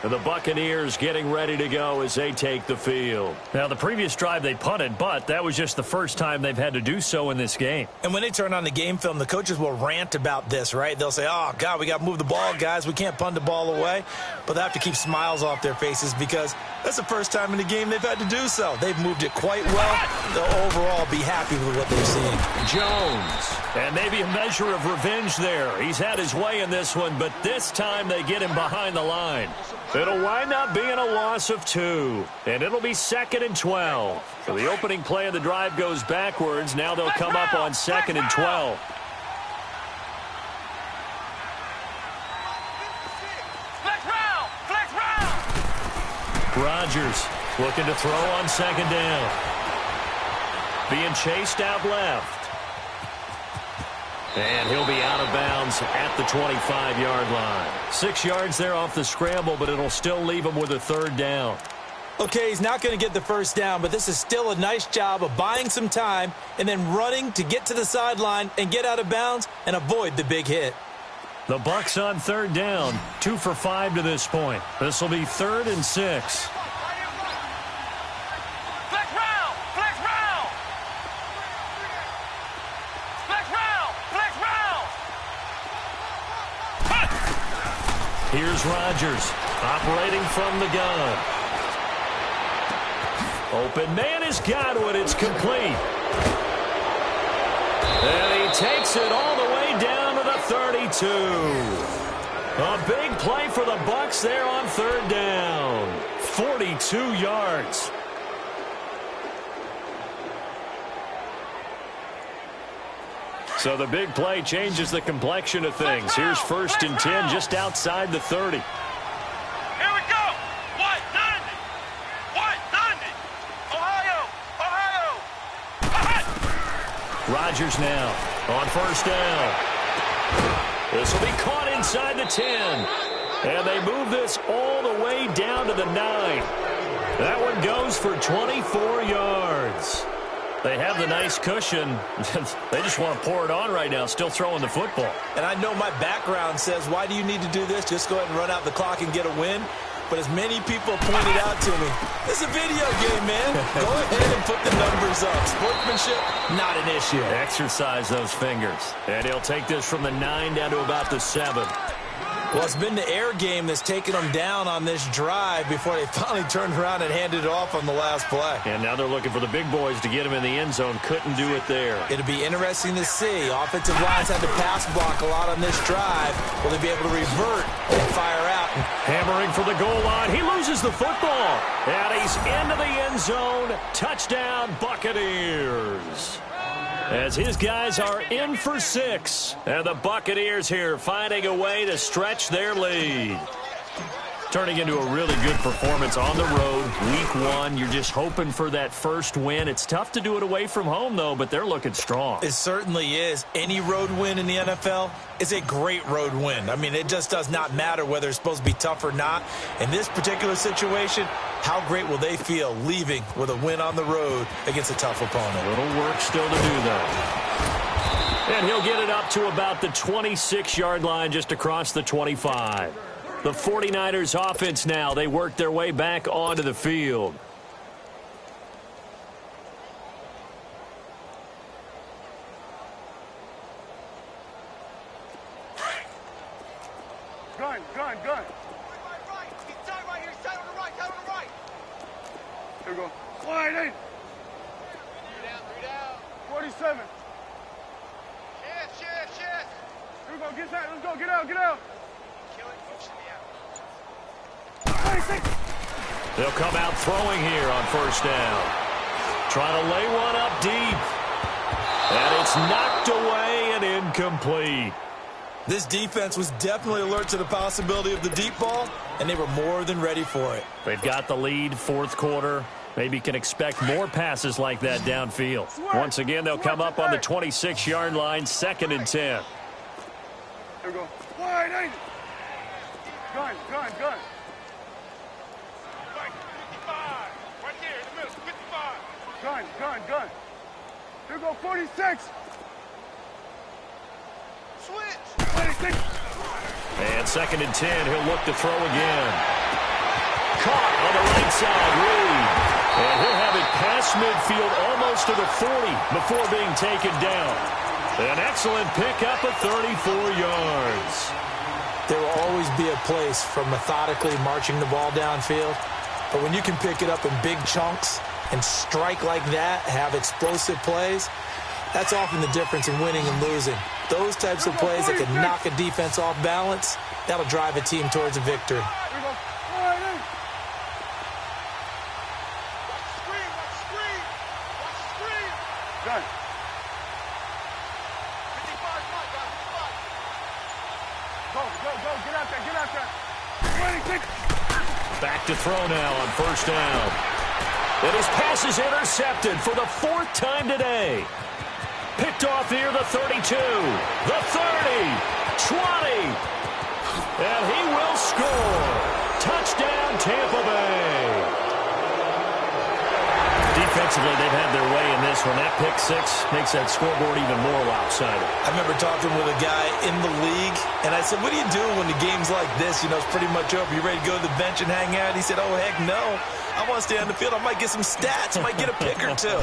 And the Buccaneers getting ready to go as they take the field. Now, the previous drive they punted, but that was just the first time they've had to do so in this game. And when they turn on the game film, the coaches will rant about this, right? They'll say, oh, God, we got to move the ball, guys. We can't punt the ball away. But they have to keep smiles off their faces because that's the first time in the game they've had to do so. They've moved it quite well. They'll overall be happy with what they're seeing. Jones. And maybe a measure of revenge there. He's had his way in this one, but this time they get him behind the line. It'll wind up being a loss of 2, and it'll be 2nd and 12. So the opening play of the drive goes backwards. Now they'll come up on 2nd and 12. Rodgers looking to throw on 2nd down. Being chased out left. And he'll be out of bounds at the 25-yard line. 6 yards there off the scramble, but it'll still leave him with a 3rd down. Okay, he's not going to get the 1st down, but this is still a nice job of buying some time and then running to get to the sideline and get out of bounds and avoid the big hit. The Bucs on 3rd down, 2 for 5 to this point. This will be 3rd and 6. Here's Rodgers, operating from the gun. Open man has got it. It's complete. And he takes it all the way down to the 32. A big play for the Bucs there on 3rd down. 42 yards. So the big play changes the complexion of things. Here's 1st and 10 just outside the 30. Here we go. White 90. White 90. Ohio. Rodgers now on 1st down. This will be caught inside the 10. And they move this all the way down to the 9. That one goes for 24 yards. They have the nice cushion. They just want to pour it on right now, still throwing the football. And I know my background says, why do you need to do this? Just go ahead and run out the clock and get a win. But as many people pointed out to me, this is a video game, man. Go ahead and put the numbers up. Sportsmanship, not an issue. Exercise those fingers. And he'll take this from the 9 down to about the 7. Well, it's been the air game that's taken them down on this drive before they finally turned around and handed it off on the last play. And now they're looking for the big boys to get him in the end zone. Couldn't do it there. It'll be interesting to see. Offensive lines had to pass block a lot on this drive. Will they be able to revert and fire out? Hammering for the goal line. He loses the football. And he's into the end zone. Touchdown, Buccaneers. As his guys are in for 6. And the Buccaneers here finding a way to stretch their lead. Turning into a really good performance on the road. Week 1, you're just hoping for that first win. It's tough to do it away from home, though, but they're looking strong. It certainly is. Any road win in the NFL is a great road win. I mean, it just does not matter whether it's supposed to be tough or not. In this particular situation, how great will they feel leaving with a win on the road against a tough opponent? A little work still to do, though. And he'll get it up to about the 26-yard line just across the 25. The 49ers offense now, they work their way back onto the field. Gun. Here we go. Wide 8. 3 down. 47. Yes. Here we go. Get that. Let's go. Get out. 26. They'll come out throwing here on 1st down. Trying to lay one up deep. And it's knocked away and incomplete. This defense was definitely alert to the possibility of the deep ball, and they were more than ready for it. They've got the lead, 4th quarter. Maybe can expect more passes like that downfield. Once again, they'll come up on the 26-yard line, 2nd and 10. Here we go. Wide 8. Gun. 55. Right there in the middle. 55. Gun. Here we go. 46. Switch. 26. And 2nd and 10, he'll look to throw again. on the right side, Reed. And he'll have it past midfield almost to the 40 before being taken down. An excellent pickup of 34 yards. There will always be a place for methodically marching the ball downfield. But when you can pick it up in big chunks and strike like that, have explosive plays, that's often the difference in winning and losing. Those types of plays that can knock a defense off balance, that'll drive a team towards a victory. Back to throw now on first down. And his pass is intercepted for the 4th time today. Picked off near the 32, the 30, 20. And he will score. Touchdown, Tampa Bay. Defensively, they've had their way in this one. That pick six makes that scoreboard even more lopsided. I remember talking with a guy in the league, and I said, what do you do when the game's like this? You know, it's pretty much over. You ready to go to the bench and hang out? He said, oh, heck no. I want to stay on the field. I might get some stats. I might get a pick or two.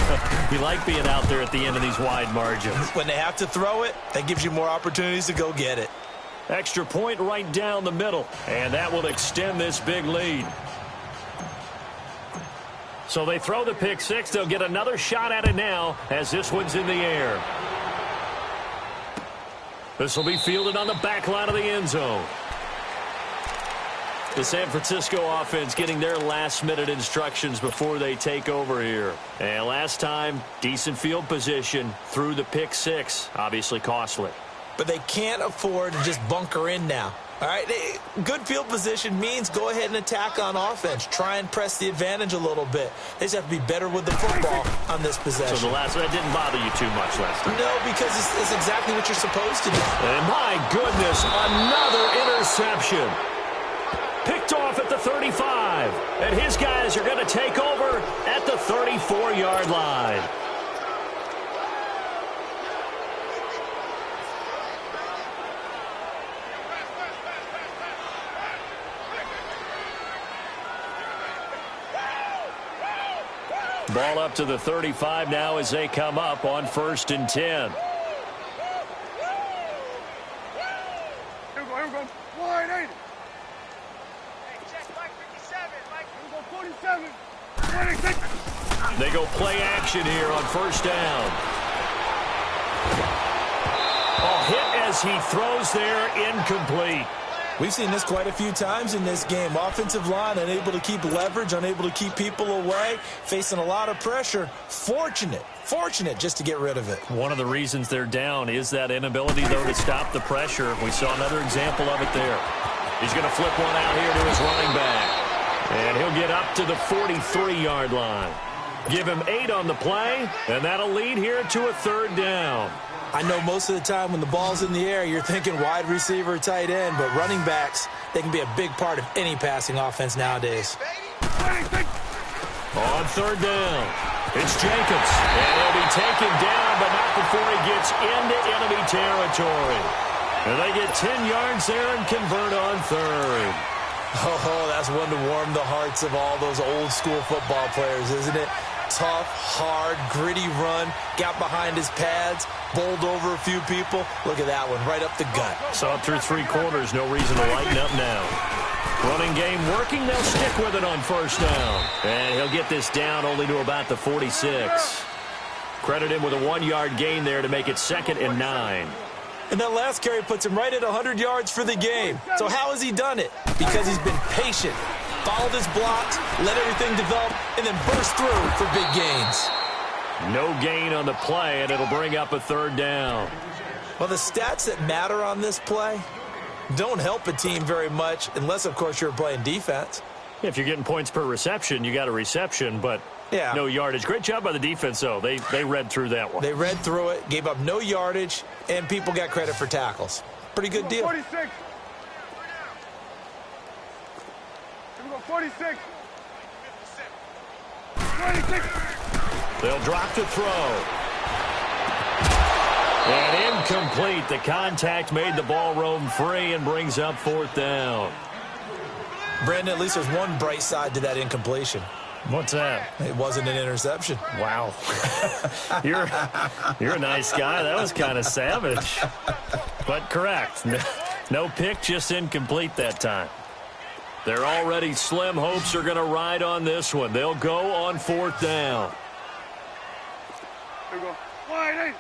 We like being out there at the end of these wide margins. When they have to throw it, that gives you more opportunities to go get it. Extra point right down the middle, and that will extend this big lead. So they throw the pick six. They'll get another shot at it now as this one's in the air. This will be fielded on the back line of the end zone. The San Francisco offense getting their last-minute instructions before they take over here. And last time, decent field position through the pick six. Obviously costly. But they can't afford to just bunker in now. All right, good field position means go ahead and attack on offense. Try and press the advantage a little bit. They just have to be better with the football on this possession. So that didn't bother you too much last time? No, because it's exactly what you're supposed to do. And my goodness, another interception. Picked off at the 35. And his guys are going to take over at the 34-yard line. Ball up to the 35 now as they come up on 1st and 10. Here we go. Wide 80. Hey, check Mike 57. Mike, here we go 47. 26. They go play action here on 1st down. Oh, hit as he throws there, incomplete. We've seen this quite a few times in this game. Offensive line unable to keep leverage, unable to keep people away, facing a lot of pressure. Fortunate just to get rid of it. One of the reasons they're down is that inability, though, to stop the pressure. We saw another example of it there. He's going to flip one out here to his running back. And he'll get up to the 43-yard line. Give him 8 on the play, and that'll lead here to a 3rd down. I know most of the time when the ball's in the air, you're thinking wide receiver, tight end, but running backs, they can be a big part of any passing offense nowadays. On 3rd down, it's Jacobs, and he'll be taken down, but not before he gets into enemy territory. And they get 10 yards there and convert on 3rd. Oh, that's one to warm the hearts of all those old-school football players, isn't it? Tough, hard, gritty run, got behind his pads, bowled over a few people. Look at that one, right up the gut. Saw it through 3 quarters, no reason to lighten up now. Running game working, they'll stick with it on 1st down. And he'll get this down only to about the 46. Credit him with a 1-yard gain there to make it 2nd and 9. And that last carry puts him right at 100 yards for the game. So how has he done it? Because he's been patient, followed his blocks, let everything develop, and then burst through for big gains. No gain on the play, and it'll bring up a 3rd down. Well, the stats that matter on this play don't help a team very much unless, of course, you're playing defense. If you're getting points per reception, you got a reception, but yeah, no yardage. Great job by the defense, though. They read through that one. They read through it, gave up no yardage, and people got credit for tackles. Pretty good deal. 46. Here we go, 46. 26. They'll drop to throw. And incomplete. The contact made the ball roam free and brings up 4th down. Brandon, at least there's one bright side to that incompletion. What's that? It wasn't an interception. Wow. You're a nice guy. That was kind of savage. But correct. No pick, just incomplete that time. Their already slim hopes are going to ride on this one. They'll go on 4th down. Here we go. Wide 8.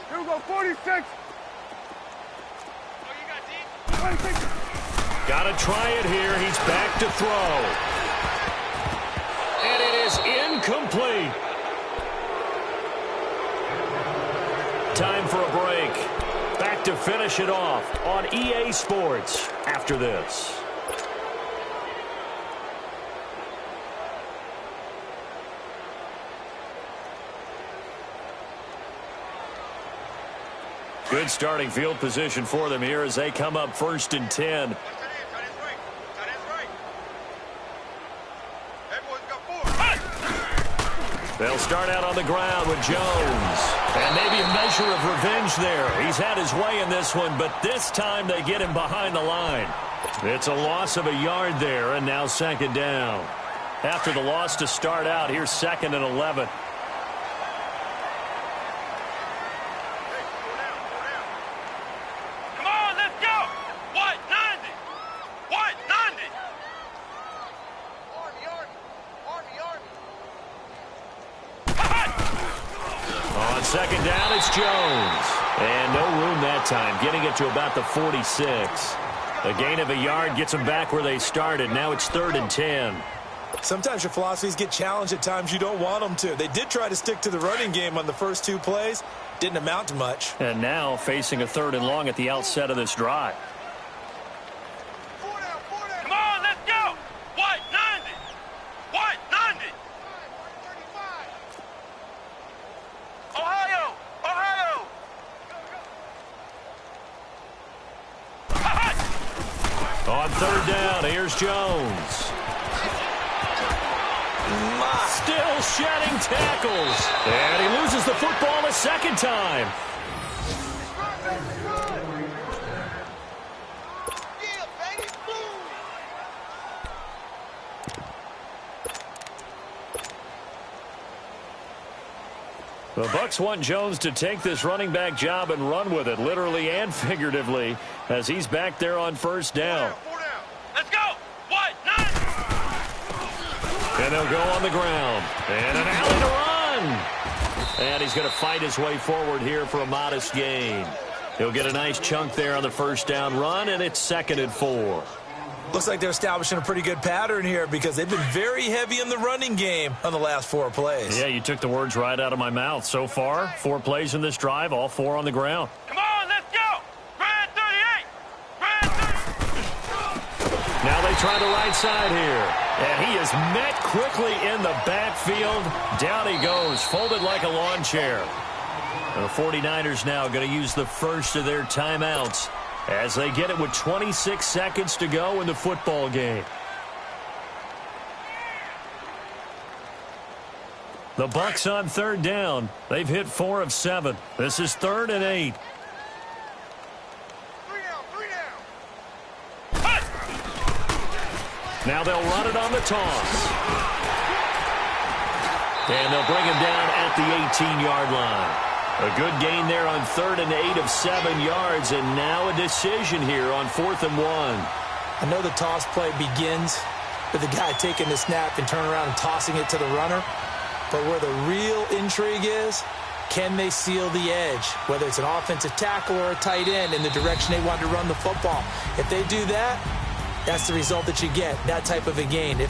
Here we go. 46. Oh, you got deep? 26. Got to try it here. He's back to throw. And it is incomplete. Time for a break. Back to finish it off on EA Sports after this. Good starting field position for them here as they come up 1st and 10. They'll start out on the ground with Jones. And maybe a measure of revenge there. He's had his way in this one, but this time they get him behind the line. It's a loss of a yard there, and now 2nd down. After the loss to start out, here's 2nd and 11. Come on, let's go. What? 90. What? 90. On 2nd down, it's Jones. And no room that time, getting it to about the 46. A gain of a yard gets them back where they started. Now it's 3rd and 10. Sometimes your philosophies get challenged at times you don't want them to. They did try to stick to the running game on the first 2 plays. Didn't amount to much. And now facing a 3rd and long at the outset of this drive. Come on, let's go. What? 90. What? 90. Ohio. Ohio. On 3rd down, here's Jones. Still shedding tackles. And he loses the football a 2nd time. The Bucs want Jones to take this running back job and run with it, literally and figuratively, as he's back there on 1st down. Let's go. What? 9. And they'll go on the ground. And an alley to run. And he's going to fight his way forward here for a modest gain. He'll get a nice chunk there on the 1st down run, and it's 2nd and 4. Looks like they're establishing a pretty good pattern here because they've been very heavy in the running game on the last 4 plays. Yeah, you took the words right out of my mouth. So far, 4 plays in this drive, all 4 on the ground. Come on, let's go. Grand 38. Grand 38. Now they try the right side here. And he is met quickly in the backfield. Down he goes, folded like a lawn chair. The 49ers now going to use the first of their timeouts as they get it with 26 seconds to go in the football game. The Bucs on 3rd down. They've hit 4 of 7. This is 3rd and 8. 3 down. Now they'll run it on the toss. And they'll bring him down at the 18-yard line. A good gain there on 3rd and 8 of 7 yards, and now a decision here on 4th and 1. I know the toss play begins with the guy taking the snap and turning around and tossing it to the runner. But where the real intrigue is, can they seal the edge, whether it's an offensive tackle or a tight end, in the direction they want to run the football? If they do that, that's the result that you get, that type of a gain.